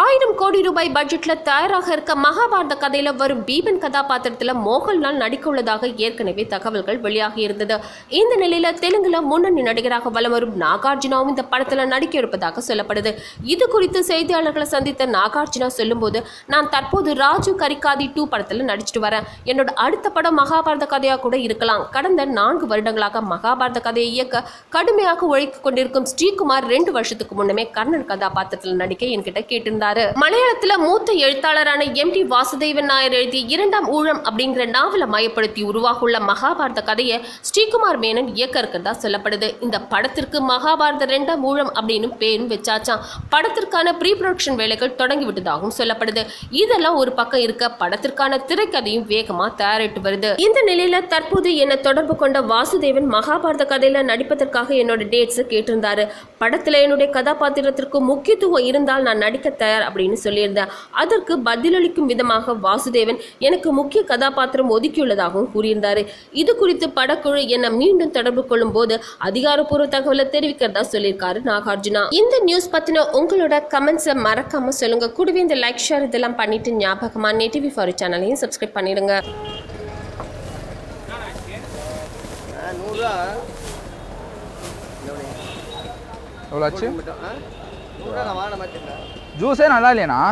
1000 கோடி ரூபாய் பட்ஜெட்ல தயாராக இருக்க மகாபாரத கதையில வரும் பீமன் கதாபாத்திரத்துல மோகன்லால் நடிக்க உள்ளதாக ஏற்கனவே தகவல்கள் வெளியாகி இருந்தது. இந்த நிலையில தெலுங்குல முன்னணி நடிகராக வலம் வரும் நாகார்ஜுனாவும் இந்த படத்துல நடிக்க இருப்பதாக சொல்லப்படுது. இது குறித்து செய்தியாளர்களை சந்தித்த நாகார்ஜுனா சொல்லும்போது, நான் தற்போது ராஜு கரிகாதி 2 படத்துல நடிச்சிட்டு வரேன். என்னோட அடுத்த படம் மகாபாரத கதையா கூட இருக்கலாம். கடந்த 4 வருடங்களாக மகாபாரத கதையை இயக்க கடுமையாக உழைத்துக் கொண்டிருக்கும் ஸ்ரீகுமார் 2 வருஷத்துக்கு முன்னமே கர்ணன் கதாபாத்திரத்தில் நடிக்க என்கிட்ட கேட்டிருந்தார். மலையாளத்துல மூத்த எழுத்தாளரான எம்.டி. வாசுதேவன் நாயர் எழுதிய 2ஆம் ஊழம் அப்படிங்கிற நாவலை மையப்படுத்தி உருவாகுள்ள மகாபாரத கதையை ஸ்ரீகுமார் மேனன் இயக்க இருக்கிறதா சொல்லப்படுது. இந்த படத்திற்கு மகாபாரத 2ஆம் ஊழம் அப்படின்னு பேரும் வச்சாச்சாம். படத்திற்கான ப்ரீ ப்ரொடக்ஷன் வேலைகள் தொடங்கி விட்டதாகவும் சொல்லப்படுது. இதெல்லாம் ஒரு பக்கம் இருக்க, படத்திற்கான திரைக்கதையும் வேகமா தயாரிட்டு வருது. இந்த நிலையில தற்போது என்ன தொடர்பு கொண்ட வாசுதேவன் மகாபாரத கதையில நடிப்பதற்காக என்னோட டேட்ஸ் கேட்டிருந்தாரு. படத்துல என்னுடைய கதாபாத்திரத்திற்கு முக்கியத்துவம் இருந்தால் நான் நடிக்க தயார் அப்படின்னு சொல்லியிருந்தேன். அதற்கு பதிலளிக்கும் விதமாக வாசுதேவன் எனக்கு முக்கிய கதாபாத்திரம் ஒதுக்கியுள்ளதாகவும் கூறியிருந்தாரு. இது குறித்து படக்குழு என்ன மீண்டும் தொடர்பு கொள்ளும் போது அதிகாரப்பூர்வ தகவலை தெரிவிக்கிறதா சொல்லியிருக்காரு நாகார்ஜுனா. இந்த நியூஸ் பத்தின உங்களோட கமெண்ட்ஸை மறக்காம சொல்லுங்க. கூடவே இந்த லைக் ஷேர் இதெல்லாம் பண்ணிட்டு ஞாபகமா நேட்டிவி ஃபார் சேனலையும் சப்ஸ்கிரைப் பண்ணிடுங்க. ஜூஸே நல்லா இல்லையாண்ணா?